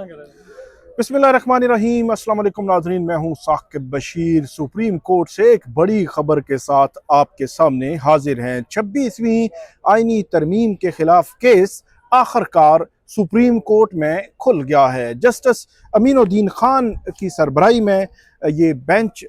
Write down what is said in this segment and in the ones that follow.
बिस्मिल्लाहिर्रहमानिर्रहीम। अस्सलाम वालेकुम नाज़रीन, मैं हूँ साकिब बशीर। सुप्रीम कोर्ट से एक बड़ी खबर के साथ आपके सामने हाजिर हैं। 26वीं आईनी तरमीम के खिलाफ केस आखिरकार सुप्रीम कोर्ट में खुल गया है। जस्टिस अमीनुद्दीन खान की सरबराही में ये बेंच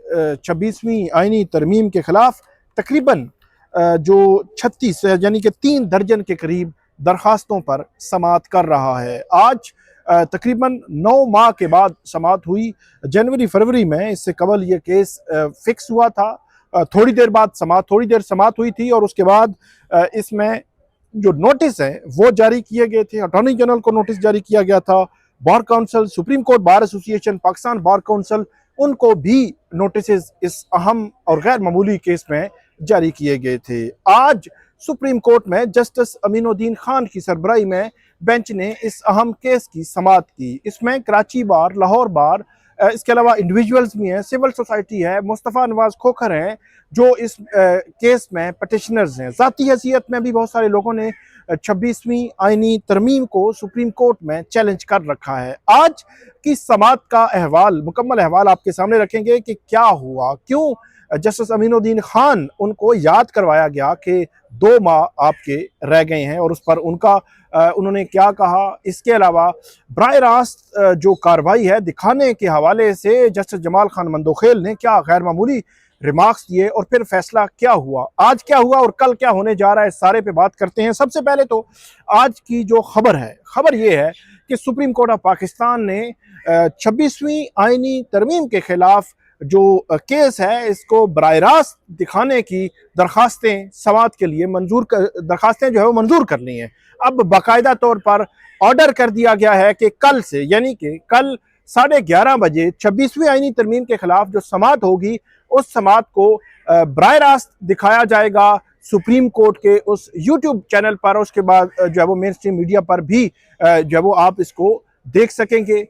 26वीं आईनी तरमीम के खिलाफ तकरीबन जो 36 यानी कि 3 दर्जन के करीब दरखास्तों पर समाअत कर रहा है। आज तकरीबन 9 माह के बाद समाअत हुई। जनवरी फरवरी में इससे कबल ये केस फिक्स हुआ था। थोड़ी देर बाद थोड़ी देर समाअत हुई थी और उसके बाद इसमें जो नोटिस है वो जारी किए गए थे। अटॉर्नी जनरल को नोटिस जारी किया गया था। Bar council, supreme court bar association, Pakistan bar council, उनको भी नोटिस इस अहम और गैर मामूली केस में जारी किए गए थे। आज सुप्रीम कोर्ट में जस्टिस अमीनुद्दीन खान की सरबराही में बेंच ने इस अहम केस की समाअत की। इसमें कराची बार, लाहौर बार, इसके अलावा इंडिविजुअल्स भी हैं, सिविल सोसाइटी है, मुस्तफ़ा नवाज खोखर हैं जो इस केस में पटिशनर्स हैं। ज़ाती हैसियत में भी बहुत सारे लोगों ने 26वीं आईनी तरमीम को सुप्रीम कोर्ट में चैलेंज कर रखा है। आज की समाअत का अहवाल, मुकम्मल अहवाल आपके सामने रखेंगे कि क्या हुआ, क्यों जस्टिस अमीनुद्दीन खान उनको याद करवाया गया कि 2 माह आपके रह गए हैं और उस पर उन्होंने क्या कहा। इसके अलावा बराह रास्त जो कार्रवाई है दिखाने के हवाले से जस्टिस जमाल खान मंदोखेल ने क्या गैर मामूली रिमार्क्स दिए और फिर फैसला क्या हुआ, आज क्या हुआ और कल क्या होने जा रहा है, सारे पे बात करते हैं। सबसे पहले तो आज की जो खबर ये है कि सुप्रीम कोर्ट ऑफ पाकिस्तान ने 26वीं आईनी तरमीम के खिलाफ जो केस है इसको बराह रास्त दिखाने की दरखास्तें समाअत के लिए दरखास्तें जो है वो मंजूर कर ली हैं। अब बाकायदा तौर पर ऑर्डर कर दिया गया है कि कल से, यानी कि कल 11:30 बजे 26वीं आईनी तरमीम के खिलाफ जो समाअत होगी उस समाअत को बराह रास्त दिखाया जाएगा सुप्रीम कोर्ट के उस यूट्यूब चैनल पर। उसके बाद जो है वो मेन स्ट्रीम मीडिया पर भी जो है वो आप इसको देख सकेंगे।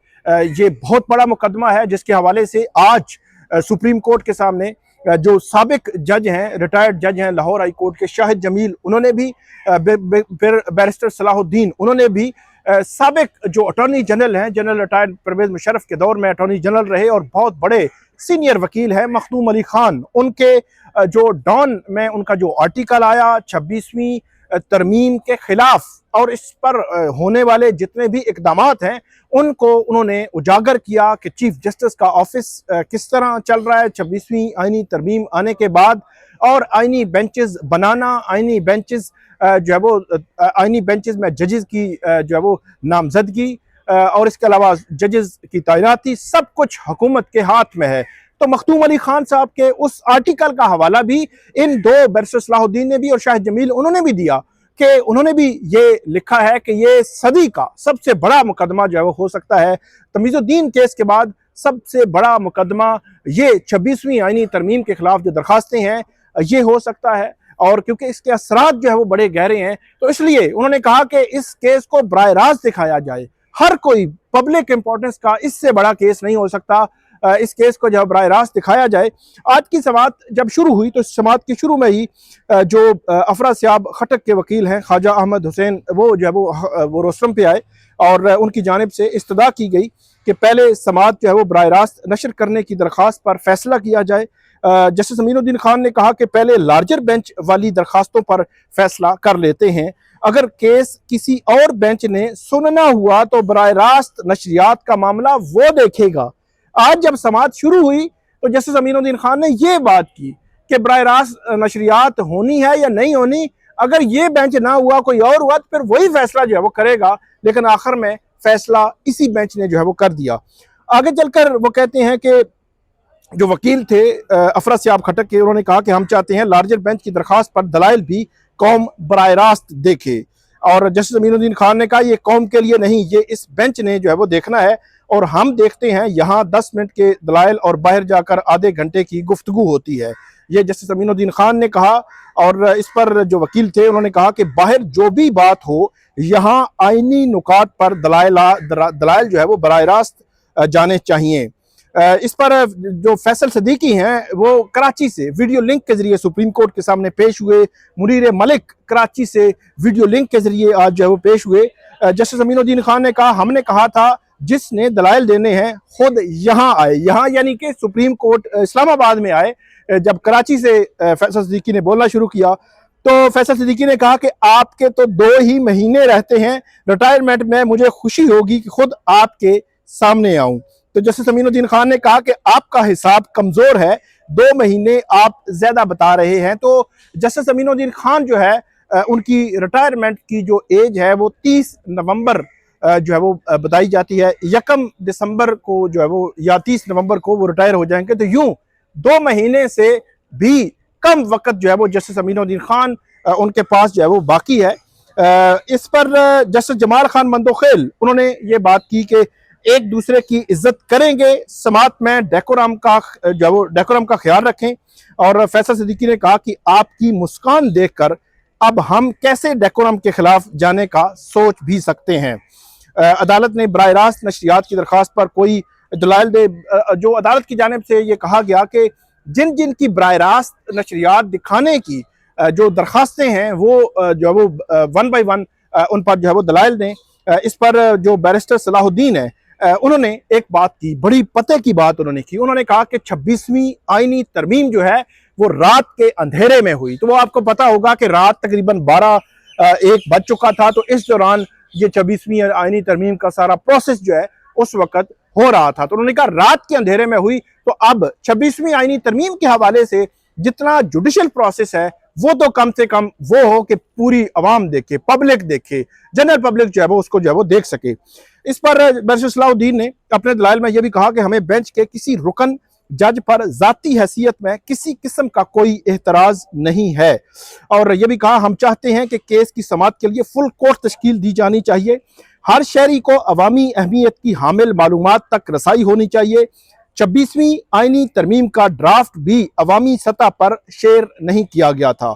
ये बहुत बड़ा मुकदमा है जिसके हवाले से आज सुप्रीम कोर्ट के सामने जो साबिक जज हैं, रिटायर्ड जज हैं लाहौर हाई कोर्ट के शाहिद जमील, उन्होंने भी बैरिस्टर सलाहुद्दीन, उन्होंने भी साबिक जो अटॉर्नी जनरल हैं, जनरल रिटायर्ड परवेज मुशर्रफ के दौर में अटॉर्नी जनरल रहे और बहुत बड़े सीनियर वकील हैं मखदूम अली खान, उनके जो डॉन में उनका जो आर्टिकल आया 26वीं तरमीम के खिलाफ और इस पर होने वाले जितने भी इकदामात हैं उनको उन्होंने उजागर किया कि चीफ जस्टिस का ऑफिस किस तरह चल रहा है 26वीं आईनी तरमीम आने के बाद, और आईनी बेंचेस बनाना, आईनी बेंचेस जो है वो आईनी बेंचेस में जजेस की जो है वो नामजदगी और इसके अलावा जजेस की तैनाती, सब कुछ हुकूमत के हाथ में है। तो मखदूम अली खान साहब के उस आर्टिकल का हवाला भी इन दो बैरिस्टर सलाहुद्दीन ने भी और शाहिद जमील उन्होंने भी दिया कि उन्होंने भी ये लिखा है कि ये सदी का सबसे बड़ा मुकदमा जो है वो हो सकता है। तमीजुद्दीन केस के बाद सबसे बड़ा मुकदमा ये 26वीं आईनी तरमीम के खिलाफ जो दरखास्तें हैं ये हो सकता है, और क्योंकि इसके असरात जो है वो बड़े गहरे हैं तो इसलिए उन्होंने कहा कि इस केस को बराह रास्त दिखाया जाए। हर कोई पब्लिक इंपॉर्टेंस का इससे बड़ा केस नहीं हो सकता, इस केस को जब बराह रास्त दिखाया जाए। आज की समाअत जब शुरू हुई तो समाअत के शुरू में ही जो अफरासियाब खटक के वकील हैं ख्वाजा अहमद हुसैन, वो जो है वो रोस्टरम पे आए और उनकी जानिब से इस्तदा की गई कि पहले समाअत जो है वो बराह रास्त नशर करने की दरख्वास्त पर फैसला किया जाए। जस्टिस अमीनुद्दीन खान ने कहा कि पहले लार्जर बेंच वाली दरखास्तों पर फैसला कर लेते हैं, अगर केस किसी और बेंच ने सुनना हुआ तो बराह रास्त नशरियात का मामला वो देखेगा। आज जब समाअत शुरू हुई तो जस्टिस अमीनुद्दीन खान ने ये बात की कि बराह रास्त नशरियात होनी है या नहीं होनी, अगर ये बेंच ना हुआ कोई और हुआ तो फिर वही फैसला जो है वो करेगा, लेकिन आखिर में फैसला इसी बेंच ने जो है वो कर दिया। आगे चलकर वो कहते हैं कि जो वकील थे अफरासियाब खटक के, उन्होंने कहा कि हम चाहते हैं लार्जर बेंच की दरखास्त पर दलाइल भी कौम बराह रास्त देखे, और जस्टिस अमीनुद्दीन खान ने कहा ये कौम के लिए नहीं, ये इस बेंच ने जो है वो देखना है और हम देखते हैं यहाँ 10 मिनट के दलाइल और बाहर जाकर आधे घंटे की गुफ्तगू होती है, ये जस्टिस अमीनुद्दीन खान ने कहा। और इस पर जो वकील थे उन्होंने कहा कि बाहर जो भी बात हो यहाँ आईनी नुकात पर दलाइल जो है वो बराह रास्त जाने चाहिए। इस पर जो फैसल सदीकी हैं वो कराची से वीडियो लिंक के जरिए सुप्रीम कोर्ट के सामने पेश हुए। मुनीर मलिक कराची से वीडियो लिंक के जरिए आज जो है वो पेश हुए। जस्टिस अमीनुद्दीन खान ने कहा हमने कहा था जिसने दलाइल देने हैं खुद यहाँ आए, यहाँ यानी कि सुप्रीम कोर्ट इस्लामाबाद में आए। जब कराची से फैसल सिद्दीकी ने बोलना शुरू किया तो फैसल सिद्दीकी ने कहा कि आपके तो 2 ही महीने रहते हैं रिटायरमेंट में, मुझे खुशी होगी कि खुद आपके सामने आऊं। तो जस्टिस अमीनुद्दीन खान ने कहा कि आपका हिसाब कमजोर है, 2 महीने आप ज्यादा बता रहे हैं। तो जस्टिस अमीनुद्दीन खान जो है उनकी रिटायरमेंट की जो एज है वो 30 नवंबर जो है वो बताई जाती है। 1 दिसंबर को जो है वो या 30 नवंबर को वो रिटायर हो जाएंगे। तो यूं 2 महीने से भी कम वक्त जो है वो जस्टिस अमीनुद्दीन खान उनके पास जो है वो बाकी है। इस पर जस्टिस जमाल खान मंदोखेल उन्होंने ये बात की कि एक दूसरे की इज्जत करेंगे, समात में डेकोरम का जो है वो डेकोरम का ख्याल रखें। और फैसल सिद्दीकी ने कहा कि आपकी मुस्कान देखकर अब हम कैसे डेकोरम के खिलाफ जाने का सोच भी सकते हैं। अदालत ने बराह रास्त नशरियात की दरख्वास्त पर कोई दलाइल दे। जो अदालत की जानिब से ये कहा गया कि जिन जिन की बराह रास्त नशरियात दिखाने की जो दरखास्तें हैं वो जो है वो 1 बाय 1 उन पर जो है वो दलाइल दें। इस पर जो बैरिस्टर सलाहुद्दीन है उन्होंने एक बात की, बड़ी पते की बात उन्होंने की। उन्होंने कहा कि 26वीं आईनी तरमीम जो है वो रात के अंधेरे में हुई। तो वो आपको पता होगा कि रात तकरीबन 12-1 बज चुका था। तो इस दौरान ये 26वीं आईनी तरमीम का सारा प्रोसेस जो है उस वक्त हो रहा था। तो उन्होंने कहा रात के अंधेरे में हुई। तो अब 26वीं आईनी तरमीम के हवाले से जितना जुडिशल प्रोसेस है वो तो कम से कम वो हो कि पूरी अवाम देखे, पब्लिक देखे, जनरल पब्लिक जो है वो उसको जो है वो देख सके। इस पर बैरिस्टर सलाहुद्दीन ने अपने दलाइल में यह भी कहा कि हमें बेंच के किसी रुकन जज पर जाती हैसियत में किसी किस्म का कोई एतराज नहीं है। और यह भी कहा हम चाहते हैं कि केस की समाअत के लिए फुल कोर्ट तश्कील दी जानी चाहिए। हर शहरी को अवामी अहमियत की हामिल मालूमात तक रसाई होनी चाहिए। 26वीं आईनी तरमीम का ड्राफ्ट भी अवामी सतह पर शेयर नहीं किया गया था।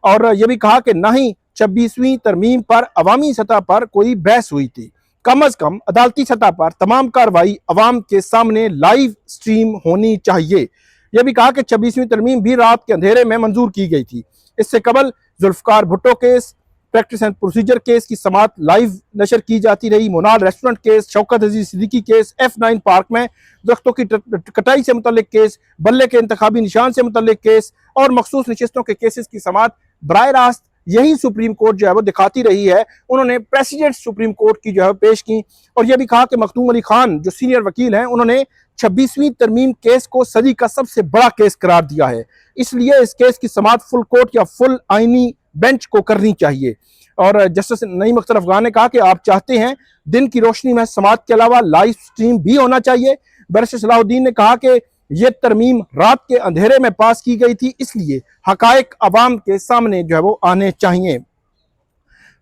और यह भी कहा कि न ही 26वीं तरमीम पर अवामी सतह पर कोई बहस हुई थी। कम अज कम अदालती सतह पर तमाम कार्रवाई अवाम के सामने लाइव स्ट्रीम होनी चाहिए। यह भी कहा कि 26वीं तरमीम भी रात के अंधेरे में मंजूर की गई थी। इससे कबल Zulfikar Bhutto case, practice and procedure case की समाअत लाइव नशर की जाती रही। Monal restaurant case, Shaukat Aziz Siddiqui case, F9 park में दरख्तों की कटाई से मुतल्लिक केस, बल्ले के इंतखाबी निशान से मुतल्लिक केस और मखसूस नशिस्तों के केसेस की समाअत बराह रास्त यही सुप्रीम कोर्ट जो है वो दिखाती रही है। उन्होंने प्रेसिडेंट सुप्रीम कोर्ट की जो है पेश की। और यह भी कहा कि मखदूम अली खान जो सीनियर वकील हैं उन्होंने 26वीं तरमीम केस को सदी का सबसे बड़ा केस करार दिया है, इसलिए इस केस की समाअत फुल कोर्ट या फुल आईनी बेंच को करनी चाहिए। और जस्टिस नईम अख्तर अफगान ने कहा कि आप चाहते हैं दिन की रोशनी में समाअत के अलावा लाइव स्ट्रीम भी होना चाहिए। बैरिस्टर सलाहुद्दीन ने कहा कि यह तरमीम रात के अंधेरे में पास की गई थी, इसलिए हकायक अवाम के सामने जो है वो आने चाहिए।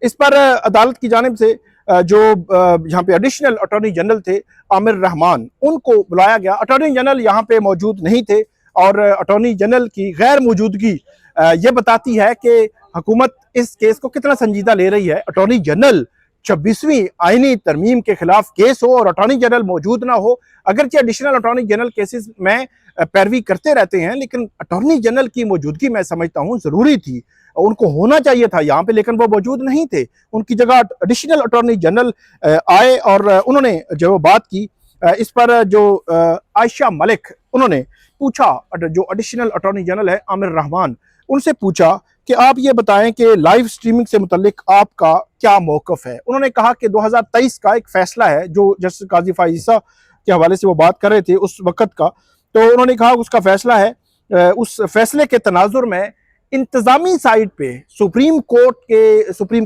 इस पर अदालत की जानिब से जो यहाँ पे एडिशनल अटॉर्नी जनरल थे आमिर रहमान, उनको बुलाया गया। अटॉर्नी जनरल यहाँ पे मौजूद नहीं थे और अटॉर्नी जनरल की गैर मौजूदगी ये बताती है कि हुकूमत इस केस को कितना संजीदा ले रही है। अटॉर्नी जनरल 26वीं आईनी तरमीम के खिलाफ केस हो और अटॉर्नी जनरल मौजूद ना हो, अगरचे एडिशनल अटॉर्नी जनरल केसेस में पैरवी करते रहते हैं, लेकिन अटॉर्नी जनरल की मौजूदगी मैं समझता हूँ जरूरी थी, उनको होना चाहिए था यहाँ पे, लेकिन वो मौजूद नहीं थे। उनकी जगह एडिशनल अटॉर्नी जनरल आए और उन्होंने जो बात की। इस पर जो आयशा मलिक उन्होंने पूछा, जो एडिशनल अटॉर्नी जनरल है आमिर रहमान, उनसे पूछा कि आप ये बताएं कि लाइव स्ट्रीमिंग से मुतल्लिक आपका क्या मौक़िफ़ है। उन्होंने कहा कि 2023 का एक फैसला है, जो जस्टिस काजी फाइज़ा के हवाले से वो बात कर रहे थे उस वक़्त का, तो उन्होंने कहा उसका फैसला है, उस फैसले के तनाजुर में इंतजामी साइड पे सुप्रीम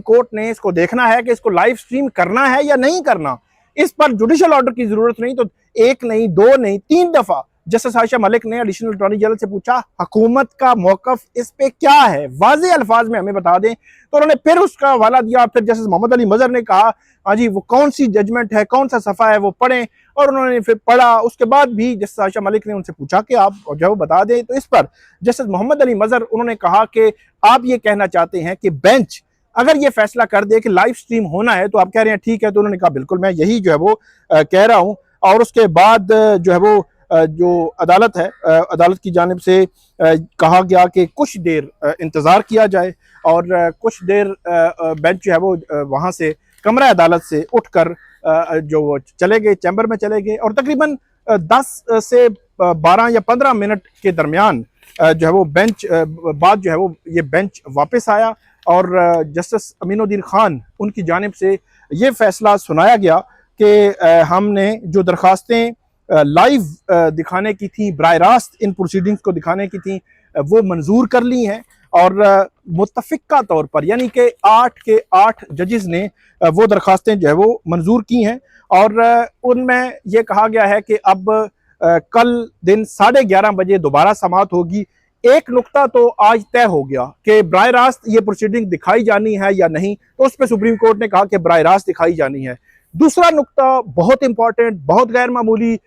कोर्ट ने इसको देखना है कि इसको लाइव स्ट्रीम करना है या नहीं करना। इस पर जुडिशल ऑर्डर की जरूरत नहीं, तो 1 नहीं 2 नहीं 3 दफा जस्टिस आयशा मलिक ने एडिशनल अटॉर्नी जनरल से पूछा हुकूमत का मौकफ इस पे क्या है, वाज़ेह अल्फाज में हमें बता दें। तो उन्होंने फिर उसका हवाला दिया। फिर जस्टिस मोहम्मद अली मजहर ने कहा हाँ जी वो कौन सी जजमेंट है, कौन सा सफ़ा है वो पढ़ें, और उन्होंने फिर पढ़ा। उसके बाद भी जस्टिस आयशा मलिक ने उनसे पूछा कि आप जो बता दें। तो इस पर जस्टिस मोहम्मद अली मजहर उन्होंने कहा कि आप ये कहना चाहते हैं कि बेंच अगर ये फैसला कर दे कि लाइव स्ट्रीम होना है तो आप कह रहे हैं ठीक है। तो उन्होंने कहा बिल्कुल मैं यही जो है वो कह रहा हूँ। और उसके बाद जो है वो जो अदालत है, अदालत की जानिब से कहा गया कि कुछ देर इंतज़ार किया जाए और कुछ देर बेंच जो है वो वहाँ से कमरा अदालत से उठकर जो चले गए, चैम्बर में चले गए और तकरीबन 10 से 12 या 15 मिनट के दरमियान जो है वो बेंच बाद जो है वो ये बेंच वापस आया और जस्टिस अमीनुद्दीन खान उनकी जानिब से ये फैसला सुनाया गया कि हमने जो दरख्वास्तें लाइव दिखाने की थी, बराह रास्त इन प्रोसीडिंग्स को दिखाने की थी, वो मंजूर कर ली हैं और मुत्तफ़िका तौर पर यानी कि 8 के 8 जजेस ने वो दरख्वास्तें जो है वो मंजूर की हैं और उनमें ये कहा गया है कि अब कल दिन 11:30 बजे दोबारा समाअत होगी। एक नुक्ता तो आज तय हो गया कि बराह रास्त ये प्रोसीडिंग दिखाई जानी है या नहीं, तो उस पर सुप्रीम कोर्ट ने कहा कि बराह रास्त दिखाई जानी है। दूसरा नुक्ता बहुत इंपॉर्टेंट, बहुत गैर मामूली,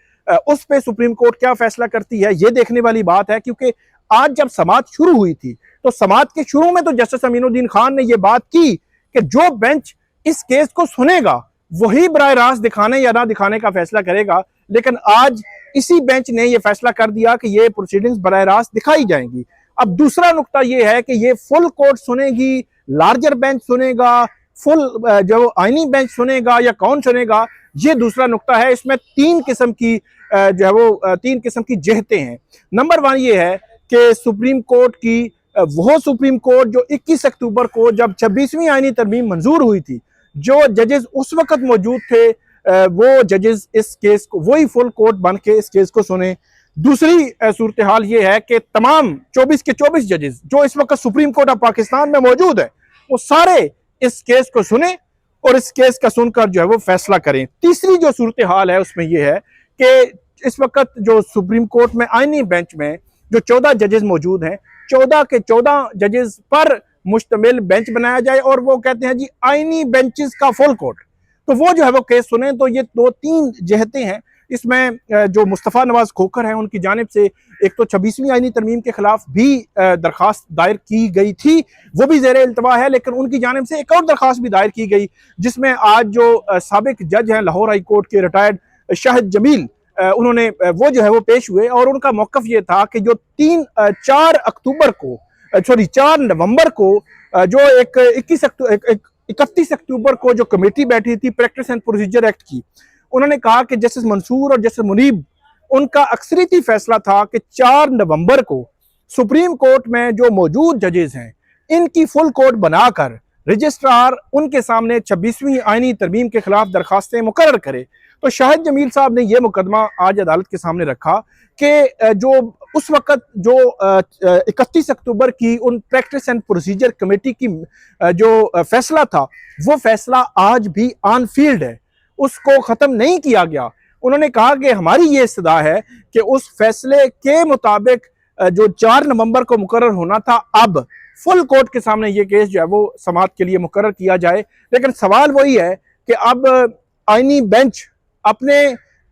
उस पर सुप्रीम कोर्ट क्या फैसला करती है ये देखने वाली बात है, क्योंकि आज जब समाअत शुरू हुई थी तो समाअत के शुरू में तो जस्टिस अमीनुद्दीन खान ने यह बात की कि जो बेंच इस केस को सुनेगा वही बराह रास्त दिखाने या ना दिखाने का फैसला करेगा, लेकिन आज इसी बेंच ने यह फैसला कर दिया कि ये प्रोसीडिंग्स बराह रास्त दिखाई जाएंगी। अब दूसरा नुक्ता यह है कि ये फुल कोर्ट सुनेगी, लार्जर बेंच सुनेगा, फुल जो आईनी बेंच सुनेगा या कौन सुनेगा, ये दूसरा नुक्ता है। इसमें 3 किस्म की जो है वो 3 किस्म की जहतें हैं। नंबर 1 ये है कि सुप्रीम कोर्ट की वो सुप्रीम कोर्ट जो 21 अक्टूबर को जब 26वीं आईनी तरमीम मंजूर हुई थी, जो जजेस उस वक्त मौजूद थे वो जजेस इस केस को वही फुल कोर्ट बन के इस केस को सुने। दूसरी सूरत हाल ये है कि तमाम 24 के 24 जजेस जो इस वक्त सुप्रीम कोर्ट ऑफ पाकिस्तान में मौजूद है वो सारे इस केस को सुने और इस केस का सुनकर जो है वो फैसला करें। तीसरी जो सूरत हाल है उसमें यह है कि इस वक्त जो सुप्रीम कोर्ट में आईनी बेंच में जो 14 जजेस मौजूद हैं, 14 के 14 जजेस पर मुश्तमिल बेंच बनाया जाए और वो कहते हैं जी आईनी बेंचेस का फुल कोर्ट, तो वो जो है वो केस सुने। तो ये 2-3 जहतें हैं इसमें। जो मुस्तफ़ा नवाज खोखर हैं उनकी जानिब से एक तो 26वीं आईनी तरमीम के खिलाफ भी दरख्वास्त दायर की गई थी, वो भी ज़ेर इल्तवा है, लेकिन उनकी जानिब से एक और दरख्वास्त भी दायर की गई जिसमें आज जो साबिक जज हैं लाहौर हाई कोर्ट के रिटायर्ड शाहिद जमील, उन्होंने वो जो है वो पेश हुए और उनका मौक़िफ़ ये था कि जो 4 नवंबर को जो एक 31 अक्टूबर को जो कमेटी बैठी थी प्रैक्टिस एंड प्रोसीजर एक्ट की, उन्होंने कहा कि जस्टिस मंसूर और जस्टिस मुनीब उनका अक्सरियती फैसला था कि 4 नवंबर को सुप्रीम कोर्ट में जो मौजूद जजेस हैं इनकी फुल कोर्ट बनाकर रजिस्ट्रार उनके सामने 26वीं आईनी तरमीम के खिलाफ दरखास्तें मुकर्रर करे। तो शाहिद जमील साहब ने यह मुकदमा आज अदालत के सामने रखा कि जो उस वक्त जो 31 अक्टूबर की उन प्रैक्टिस एंड प्रोसीजर कमेटी की जो फैसला था वो फैसला आज भी ऑन फील्ड है, उसको ख़त्म नहीं किया गया। उन्होंने कहा कि हमारी ये इस्तदा है कि उस फैसले के मुताबिक जो 4 नवंबर को मुकर्रर होना था अब फुल कोर्ट के सामने ये केस जो है वो समाअत के लिए मुकर्रर किया जाए। लेकिन सवाल वही है कि अब आईनी बेंच अपने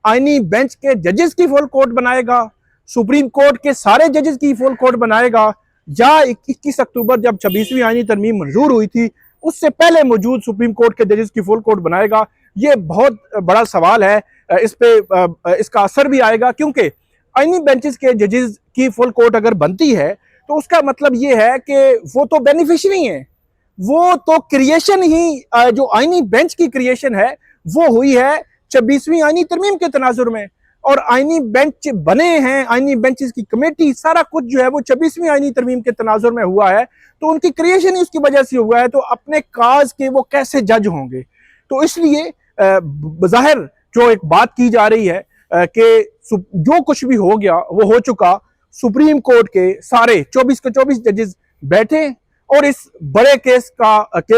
आईनी बेंच के जजेस की फुल कोर्ट बनाएगा, सुप्रीम कोर्ट के सारे जजेस की फुल कोर्ट बनाएगा, या 21 अक्टूबर जब 26वीं आईनी तरमीम मंजूर हुई थी उससे पहले मौजूद सुप्रीम कोर्ट के जजेस की फुल कोर्ट बनाएगा। ये बहुत बड़ा सवाल है। इस पे इसका असर भी आएगा, क्योंकि आईनी बेंचेस के जजेस की फुल कोर्ट अगर बनती है तो उसका मतलब ये है कि वो तो बेनिफिशरी हैं, वो तो क्रिएशन ही जो आईनी बेंच की क्रिएशन है वो हुई है 26वीं आईनी तरमीम के तनाजुर में, और आईनी बेंच बने हैं, आईनी बेंचेस की कमेटी, सारा कुछ जो है वो 26वीं आईनी तरमीम के तनाजुर में हुआ है, तो उनकी क्रिएशन ही उसकी वजह से हुआ है। तो अपने काज के वो कैसे जज होंगे? तो इसलिए बज़ाहिर जो एक बात की जा रही है कि जो कुछ भी हो गया वो हो चुका, सुप्रीम कोर्ट के सारे 24 के 24 जजेस बैठे और इस बड़े केस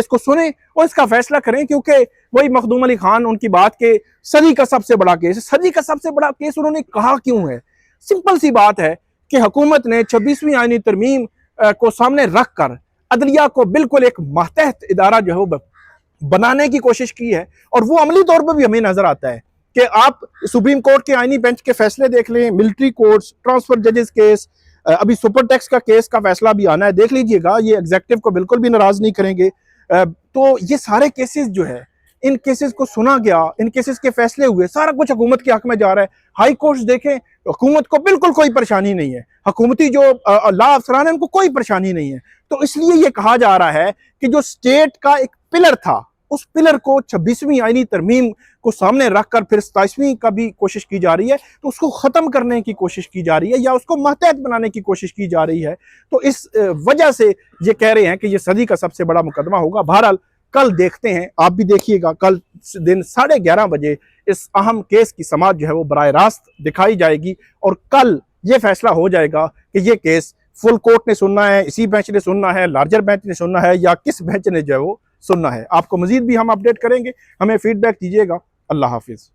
को सुने और इसका फैसला करें, क्योंकि वही मखदूम अली खान उनकी बात के सदी का सबसे बड़ा केस है। सदी का सबसे बड़ा केस उन्होंने कहा क्यों है? सिंपल सी बात है कि हुकूमत ने 26वीं आईनी तरमीम को सामने रख कर अदलिया को बिल्कुल एक मातहत इदारा जो है वो बनाने की कोशिश की है, और वो अमली तौर पर भी हमें नजर आता है कि आप सुप्रीम कोर्ट के आईनी बेंच के फैसले देख लें, मिलिट्री कोर्ट्स, ट्रांसफर जजेस केस, अभी सुपर टैक्स का केस का फैसला भी आना है, देख लीजिएगा, ये एग्जीक्यूटिव को बिल्कुल भी नाराज नहीं करेंगे। तो ये सारे केसेस जो है, इन केसेस को सुना गया, इन केसेस के फैसले हुए, सारा कुछ हुकूमत के हक में जा रहा है। हाई कोर्ट्स देखें, हुकूमत को बिल्कुल कोई परेशानी नहीं है, हुकूमती जो लॉ अफसरान है उनको कोई परेशानी नहीं है। तो इसलिए ये कहा जा रहा है कि जो स्टेट का एक पिलर था उस पिलर को 26वीं आईनी तरमीम को सामने रखकर फिर 27वीं का भी कोशिश की जा रही है, तो उसको ख़त्म करने की कोशिश की जा रही है या उसको मातहत बनाने की कोशिश की जा रही है। तो इस वजह से ये कह रहे हैं कि ये सदी का सबसे बड़ा मुकदमा होगा। बहरहाल कल देखते हैं, आप भी देखिएगा, कल दिन 11:30 बजे इस अहम केस की समाअत जो है वो बराह रास्त दिखाई जाएगी और कल ये फैसला हो जाएगा कि ये केस फुल कोर्ट ने सुनना है, इसी बेंच ने सुनना है, लार्जर बेंच ने सुनना है या किस बेंच ने जो है वो सुनना है। आपको मजीद भी हम अपडेट करेंगे, हमें फीडबैक दीजिएगा। अल्लाह हाफिज़।